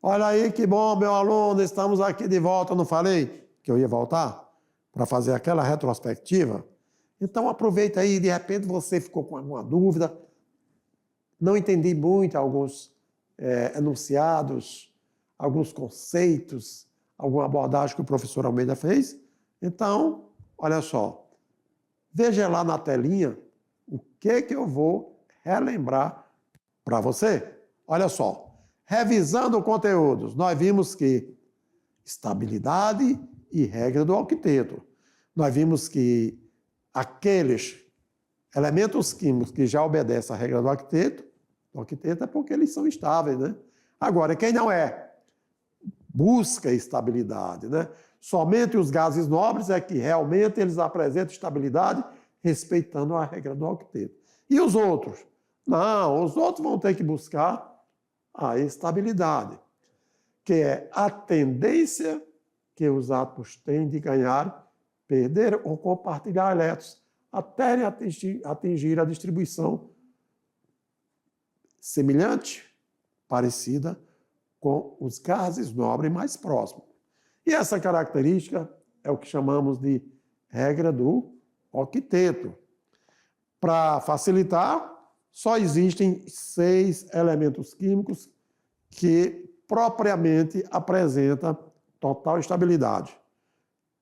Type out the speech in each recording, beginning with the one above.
Olha aí que bom, meu aluno, estamos aqui de volta. Eu não falei que eu ia voltar para fazer aquela retrospectiva? Então aproveita aí, de repente você ficou com alguma dúvida, não entendi muito alguns enunciados, alguns conceitos, alguma abordagem que o professor Almeida fez. Então, olha só, veja lá na telinha o que eu vou relembrar para você. Olha só. Revisando conteúdos, nós vimos que estabilidade e regra do octeto. Nós vimos que aqueles elementos químicos que já obedecem à regra do octeto é porque eles são estáveis, né? Agora, quem não é, busca estabilidade, né? Somente os gases nobres é que realmente eles apresentam estabilidade respeitando a regra do octeto. E os outros? Não, os outros vão ter que buscar a estabilidade, que é a tendência que os átomos têm de ganhar, perder ou compartilhar elétrons até atingir a distribuição semelhante, parecida com os gases nobres mais próximos. E essa característica é o que chamamos de regra do octeto. Para facilitar, só existem 6 elementos químicos que propriamente apresentam total estabilidade.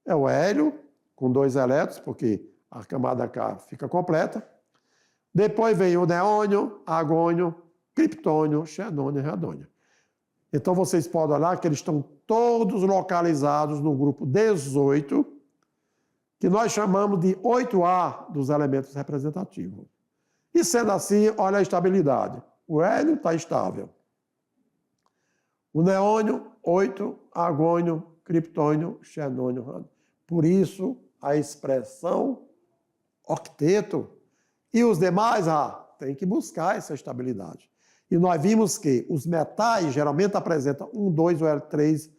É o hélio, com 2 elétrons, porque a camada K fica completa. Depois vem o neônio, argônio, criptônio, xenônio e radônio. Então vocês podem olhar que eles estão todos localizados no grupo 18, que nós chamamos de 8A dos elementos representativos. E sendo assim, olha a estabilidade. O hélio está estável. O neônio, 8, argônio, criptônio, xenônio, radônio. Por isso, a expressão octeto. E os demais, tem que buscar essa estabilidade. E nós vimos que os metais geralmente apresentam 1, 2 ou 3,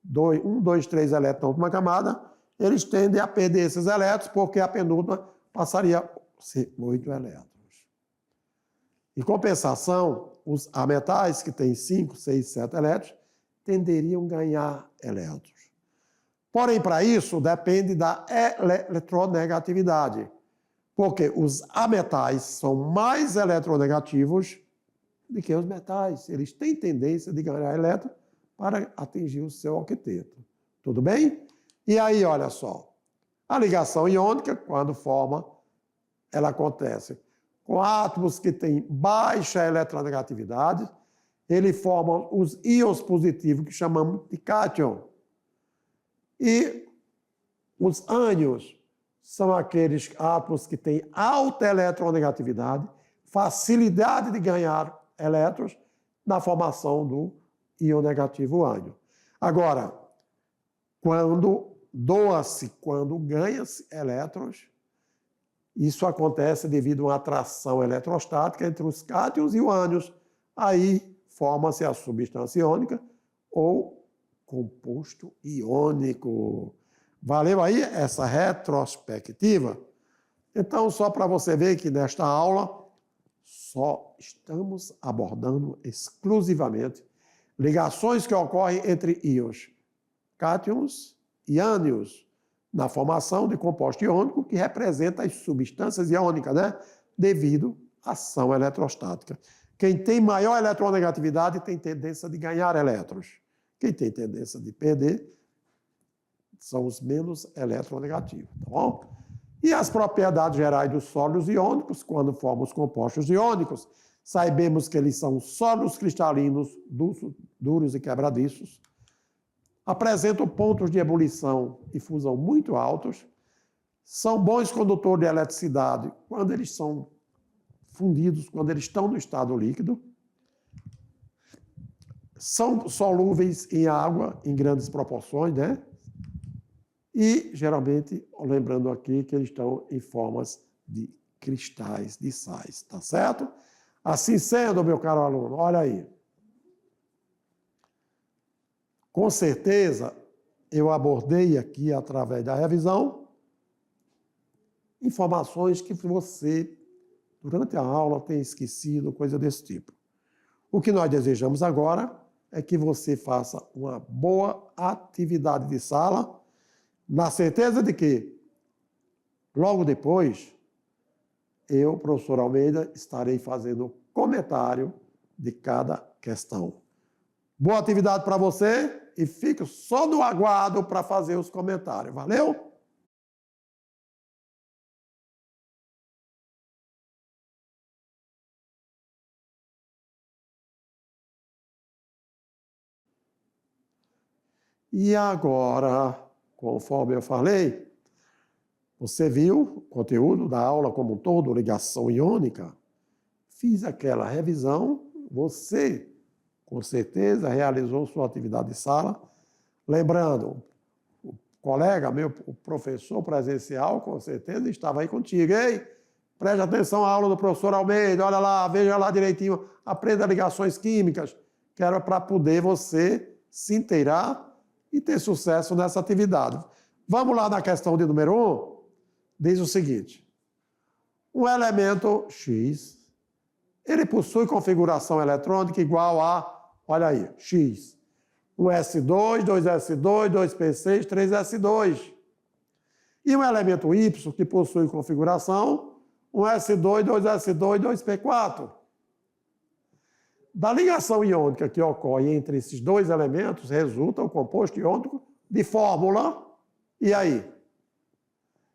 1, 2, 3 elétrons na última camada. Eles tendem a perder esses elétrons porque a penúltima passaria a ser 8 elétrons. Em compensação, os metais que têm 5, 6, 7 elétrons tenderiam a ganhar elétrons. Porém, para isso, depende da eletronegatividade, porque os ametais são mais eletronegativos do que os metais. Eles têm tendência de ganhar elétrons para atingir o seu octeto. Tudo bem? E aí, olha só, a ligação iônica, quando forma, ela acontece com átomos que têm baixa eletronegatividade, eles formam os íons positivos, que chamamos de cátion. E os ânions são aqueles átomos que têm alta eletronegatividade, facilidade de ganhar elétrons na formação do íon negativo ânion. Agora, quando doa-se, quando ganha-se elétrons, isso acontece devido a uma atração eletrostática entre os cátions e os ânions. Aí forma-se a substância iônica ou composto iônico. Valeu aí essa retrospectiva? Então, só para você ver que nesta aula só estamos abordando exclusivamente ligações que ocorrem entre íons cátions e ânions na formação de composto iônico que representa as substâncias iônicas, né? Devido à ação eletrostática. Quem tem maior eletronegatividade tem tendência de ganhar elétrons. Quem tem tendência de perder são os menos eletronegativos, tá bom? E as propriedades gerais dos sólidos iônicos, quando formam os compostos iônicos, sabemos que eles são sólidos cristalinos, duros e quebradiços, apresentam pontos de ebulição e fusão muito altos, são bons condutores de eletricidade quando eles são fundidos, quando eles estão no estado líquido, são solúveis em água em grandes proporções, né? E, geralmente, lembrando aqui que eles estão em formas de cristais de sais, tá certo? Assim sendo, meu caro aluno, olha aí. Com certeza, eu abordei aqui, através da revisão, informações que você, durante a aula, tem esquecido, coisa desse tipo. O que nós desejamos agora é que você faça uma boa atividade de sala, na certeza de que, logo depois, eu, professor Almeida, estarei fazendo comentário de cada questão. Boa atividade para você e fico só no aguardo para fazer os comentários. Valeu? E agora, conforme eu falei, você viu o conteúdo da aula como um todo, ligação iônica? Fiz aquela revisão, você, com certeza, realizou sua atividade de sala. Lembrando, o colega meu, o professor presencial, com certeza, estava aí contigo. Ei, preste atenção à aula do professor Almeida, olha lá, veja lá direitinho, aprenda ligações químicas, que era para poder você se inteirar e ter sucesso nessa atividade. Vamos lá na questão de número 1. Diz o seguinte: um elemento X, ele possui configuração eletrônica igual a, olha aí, X. Um S2, 2S2, 2P6, 3S2. E um elemento Y, que possui configuração, um S2, 2S2, 2P4. Da ligação iônica que ocorre entre esses dois elementos, resulta o composto iônico de fórmula. E aí?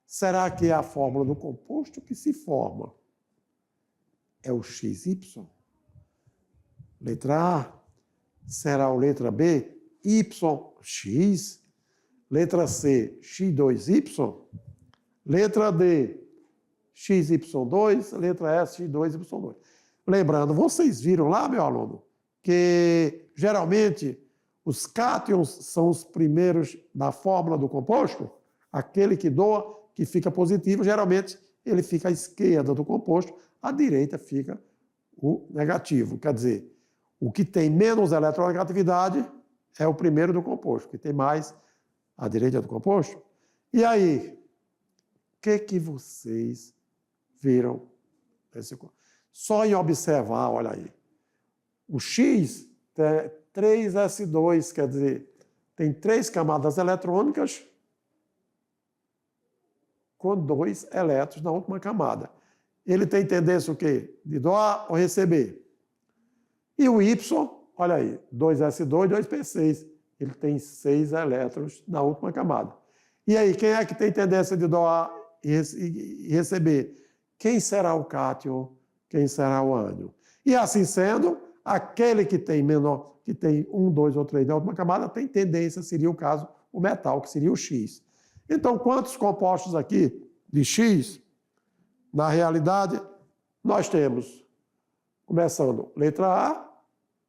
Será que é a fórmula do composto que se forma? É o XY? Letra A. Será a letra B? YX. Letra C, X2Y. Letra D, XY2. Letra S, X2Y2. Lembrando, vocês viram lá, meu aluno, que geralmente os cátions são os primeiros da fórmula do composto. Aquele que doa, que fica positivo, geralmente ele fica à esquerda do composto, à direita fica o negativo. Quer dizer, o que tem menos eletronegatividade é o primeiro do composto, que tem mais à direita do composto. E aí, o que vocês viram nesse composto? Só em observar, olha aí, o X tem 3S2, quer dizer, tem 3 camadas eletrônicas com 2 elétrons na última camada. Ele tem tendência o quê? De doar ou receber. E o Y, olha aí, 2S2, 2P6, ele tem 6 elétrons na última camada. E aí, quem é que tem tendência de doar e receber? Quem será o cátion? Quem será o ânion? E assim sendo, aquele que tem menor, que tem 1, 2 ou 3 na última camada, tem tendência, seria o caso, o metal, que seria o X. Então, quantos compostos aqui de X? Na realidade, nós temos, começando, letra A,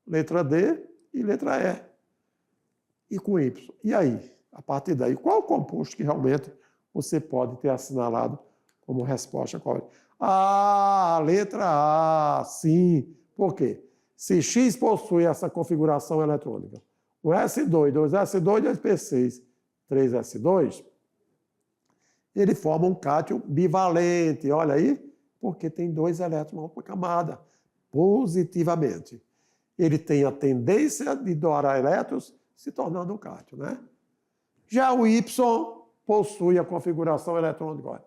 letra D e letra E. E com Y. E aí, a partir daí, qual o composto que realmente você pode ter assinalado como resposta correta? Ah, letra A, sim. Por quê? Se X possui essa configuração eletrônica, o S2, 2S2, 2P6, 3S2, ele forma um cátion bivalente. Olha aí, porque tem 2 elétrons na última camada, positivamente. Ele tem a tendência de doar elétrons, se tornando um cátion, né? Já o Y possui a configuração eletrônica. Olha,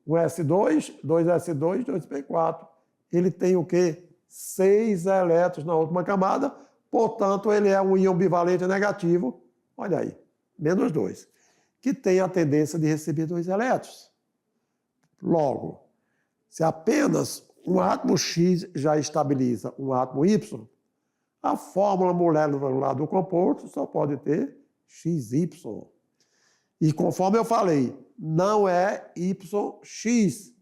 o S2, 2S2, 2P4. Ele tem o quê? 6 elétrons na última camada, portanto, ele é um íon bivalente negativo, olha aí, menos 2, que tem a tendência de receber 2 elétrons. Logo, se apenas um átomo X já estabiliza um átomo Y, a fórmula molecular do composto só pode ter XY. E conforme eu falei, não é YX,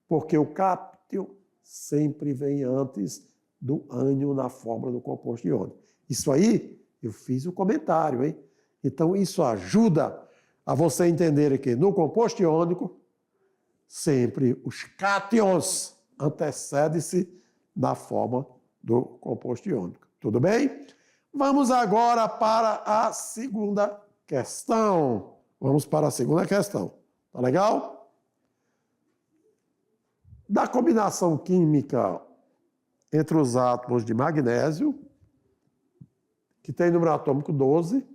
porque o cátion sempre vem antes do ânion na fórmula do composto iônico. Isso aí, eu fiz o comentário, hein? Então, isso ajuda a você entender que no composto iônico, sempre os cátions antecedem-se na forma do composto iônico. Tudo bem? Vamos agora para a segunda questão. Vamos para a segunda questão. Tá legal? Da combinação química entre os átomos de magnésio, que tem número atômico 12,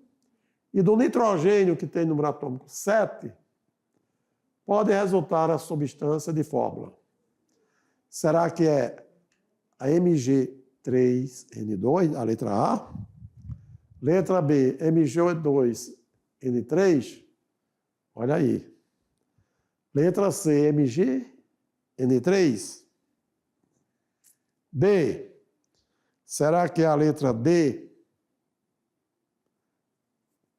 e do nitrogênio, que tem número atômico 7, pode resultar a substância de fórmula. Será que é a Mg3N2, a letra A? Letra B, Mg2N3? Olha aí. Letra C, MgN3? B, será que é a letra D,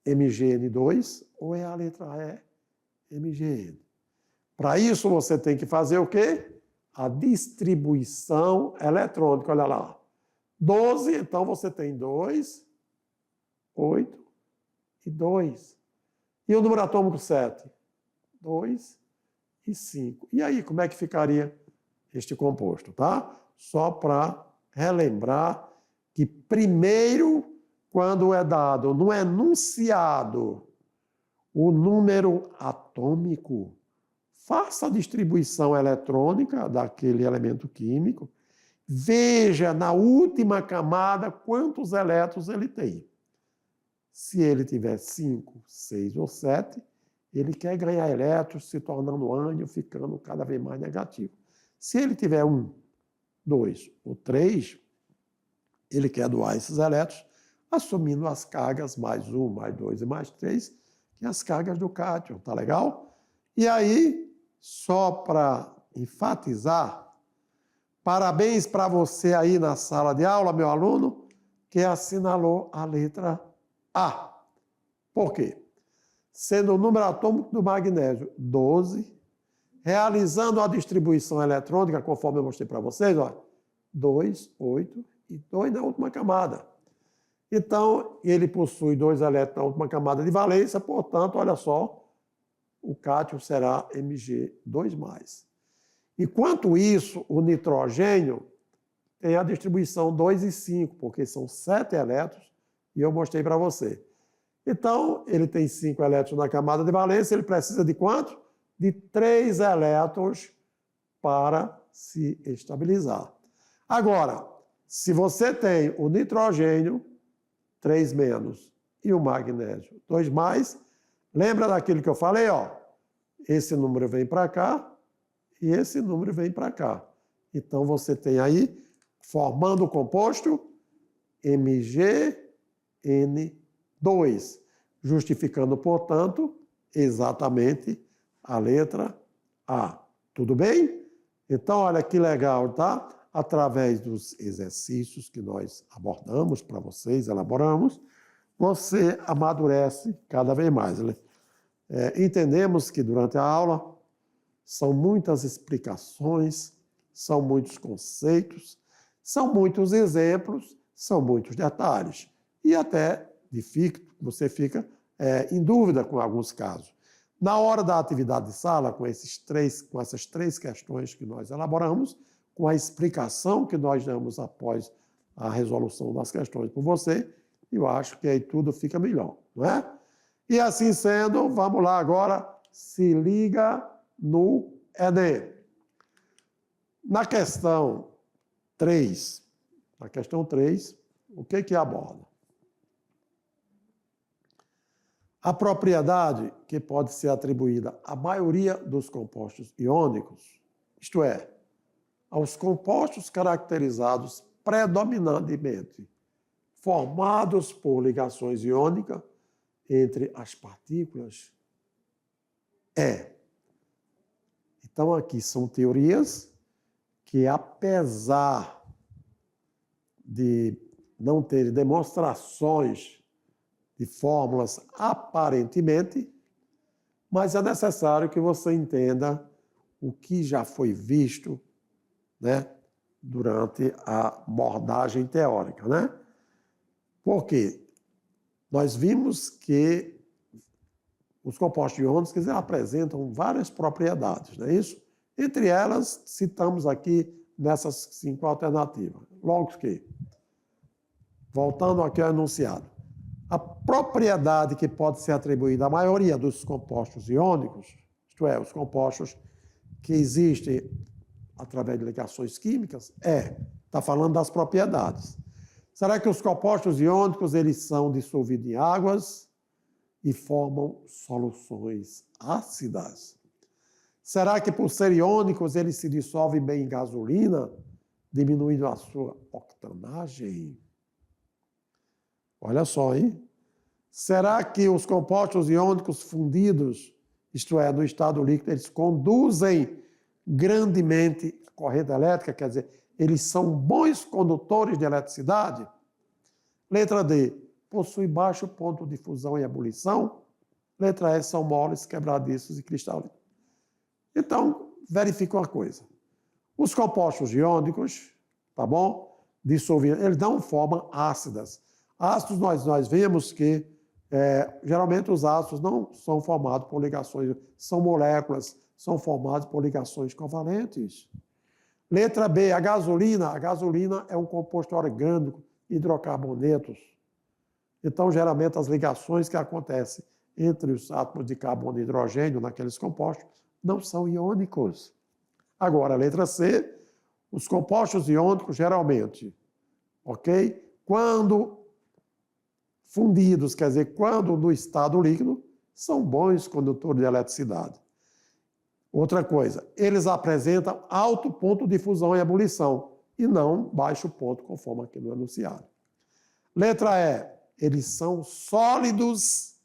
MgN2? Ou é a letra E, MgN? Para isso, você tem que fazer o quê? A distribuição eletrônica. Olha lá. 12, então você tem 2, 8 e 2. E o número atômico 7? 2 e 5. E aí, como é que ficaria este composto, tá? Só para relembrar que primeiro, quando é dado no enunciado o número atômico, faça a distribuição eletrônica daquele elemento químico, veja na última camada quantos elétrons ele tem. Se ele tiver 5, 6 ou 7, ele quer ganhar elétrons, se tornando ânion, ficando cada vez mais negativo. Se ele tiver 1, 2 ou 3, ele quer doar esses elétrons, assumindo as cargas mais 1, mais 2 e mais 3, que é as cargas do cátion, tá legal? E aí, só para enfatizar, parabéns para você aí na sala de aula, meu aluno, que assinalou a letra A. Por quê? Sendo o número atômico do magnésio 12, realizando a distribuição eletrônica, conforme eu mostrei para vocês, ó, 2, 8 e 2 na última camada. Então, ele possui 2 elétrons na última camada de valência, portanto, olha só, o cátion será Mg2+. Enquanto isso, o nitrogênio tem a distribuição 2 e 5, porque são 7 elétrons, e eu mostrei para você. Então, ele tem 5 elétrons na camada de valência, ele precisa de quanto? De 3 elétrons para se estabilizar. Agora, se você tem o nitrogênio, 3 menos, e o magnésio, 2 mais, lembra daquilo que eu falei, ó? Esse número vem para cá e esse número vem para cá. Então, você tem aí, formando o composto, MgN2, justificando, portanto, exatamente a letra A. Tudo bem? Então, olha que legal, tá? Através dos exercícios que nós abordamos para vocês, elaboramos, você amadurece cada vez mais. Entendemos que durante a aula são muitas explicações, são muitos conceitos, são muitos exemplos, são muitos detalhes. E até você fica em dúvida com alguns casos. Na hora da atividade de sala, com essas 3 questões que nós elaboramos, com a explicação que nós damos após a resolução das questões por você, eu acho que aí tudo fica melhor, não é? E assim sendo, vamos lá agora, se liga no Enem. Na questão 3, o que aborda? A propriedade que pode ser atribuída à maioria dos compostos iônicos, isto é, aos compostos caracterizados predominantemente formados por ligações iônicas entre as partículas, é. Então, aqui são teorias que, apesar de não terem demonstrações de fórmulas aparentemente, mas é necessário que você entenda o que já foi visto, né, durante a abordagem teórica, né? Porque nós vimos que os compostos iônicos apresentam várias propriedades, não é isso? Entre elas, citamos aqui nessas 5 alternativas. Logo que, voltando aqui ao enunciado, A propriedade que pode ser atribuída à maioria dos compostos iônicos, isto é, os compostos que existem através de ligações químicas, está falando das propriedades. Será que os compostos iônicos eles são dissolvidos em águas e formam soluções ácidas? Será que por serem iônicos eles se dissolvem bem em gasolina, diminuindo a sua octanagem? Olha só, hein? Será que os compostos iônicos fundidos, isto é, no estado líquido, eles conduzem grandemente a corrente elétrica, quer dizer, eles são bons condutores de eletricidade? Letra D, possui baixo ponto de fusão e ebulição. Letra E, são moles, quebradiços e cristalinos. Então, verifica uma coisa. Os compostos iônicos, tá bom? Dissolvidos, eles dão forma ácidas. Ácidos, nós vemos que, geralmente, os ácidos não são formados por ligações, são moléculas, são formados por ligações covalentes. Letra B, a gasolina. A gasolina é um composto orgânico, hidrocarbonetos. Então, geralmente, as ligações que acontecem entre os átomos de carbono e hidrogênio naqueles compostos não são iônicos. Agora, letra C, os compostos iônicos, geralmente, ok? Quando fundidos, quer dizer, quando no estado líquido, são bons condutores de eletricidade. Outra coisa, eles apresentam alto ponto de fusão e ebulição e não baixo ponto, conforme aqui no enunciado. Letra E, eles são sólidos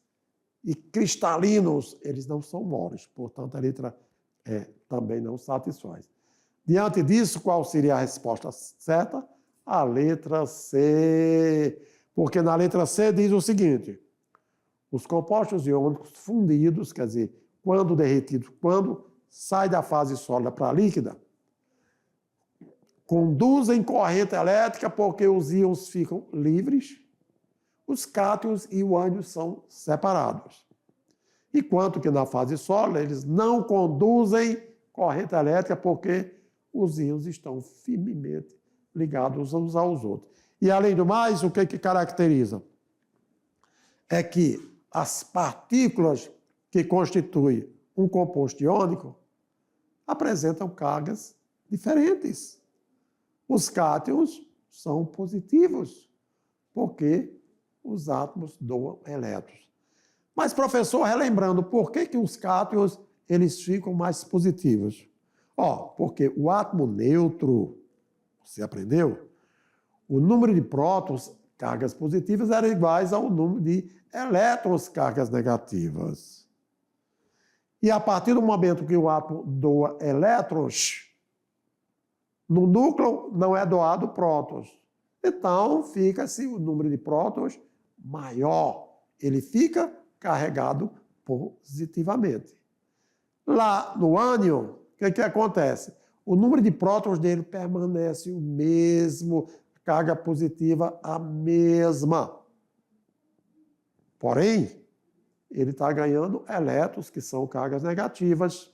e cristalinos, eles não são moles, portanto a letra E também não satisfaz. Diante disso, qual seria a resposta certa? A letra C. Porque na letra C diz o seguinte: os compostos iônicos fundidos, quer dizer, quando derretidos, quando sai da fase sólida para a líquida, conduzem corrente elétrica porque os íons ficam livres, os cátions e o ânions são separados. Enquanto que na fase sólida eles não conduzem corrente elétrica porque os íons estão firmemente ligados uns aos outros. E, além do mais, o que caracteriza? É que as partículas que constituem um composto iônico apresentam cargas diferentes. Os cátions são positivos, porque os átomos doam elétrons. Mas, professor, relembrando, por que os cátions eles ficam mais positivos? Porque o átomo neutro, você aprendeu? O número de prótons, cargas positivas, era iguais ao número de elétrons, cargas negativas. E a partir do momento que o átomo doa elétrons, no núcleo não é doado prótons. Então, fica-se o número de prótons maior. Ele fica carregado positivamente. Lá no ânion, o que acontece? O número de prótons dele permanece o mesmo, carga positiva a mesma. Porém, ele está ganhando elétrons, que são cargas negativas.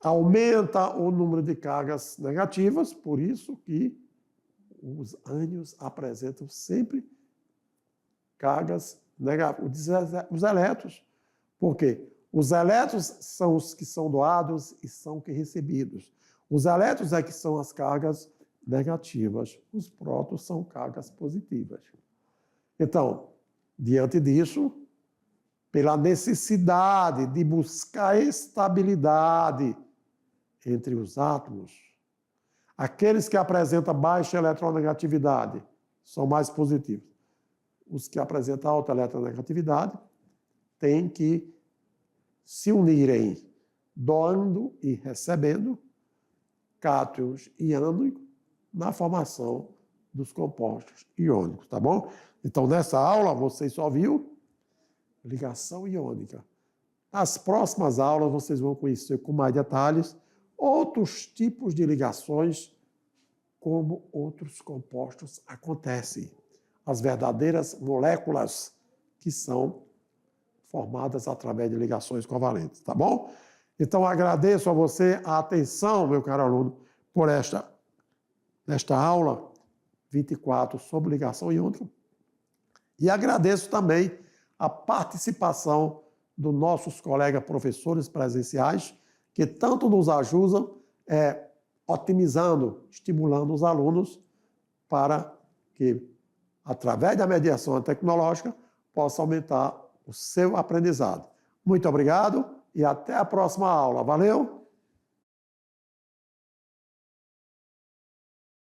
Aumenta o número de cargas negativas, por isso que os ânions apresentam sempre cargas negativas. Os elétrons. Por quê? Os elétrons são os que são doados e são os que recebidos. Os elétrons é que são as cargas negativas. Os prótons são cargas positivas. Então, diante disso, pela necessidade de buscar estabilidade entre os átomos, aqueles que apresentam baixa eletronegatividade são mais positivos. Os que apresentam alta eletronegatividade têm que se unirem, doando e recebendo cátions e ânions na formação dos compostos iônicos, tá bom? Então, nessa aula, vocês só viu ligação iônica. Nas próximas aulas, vocês vão conhecer com mais detalhes outros tipos de ligações, como outros compostos acontecem. As verdadeiras moléculas que são formadas através de ligações covalentes, tá bom? Então, agradeço a você a atenção, meu caro aluno, por nesta aula 24 sobre ligação iônica. E agradeço também a participação dos nossos colegas professores presenciais, que tanto nos ajudam otimizando, estimulando os alunos para que, através da mediação tecnológica, possa aumentar o seu aprendizado. Muito obrigado e até a próxima aula. Valeu!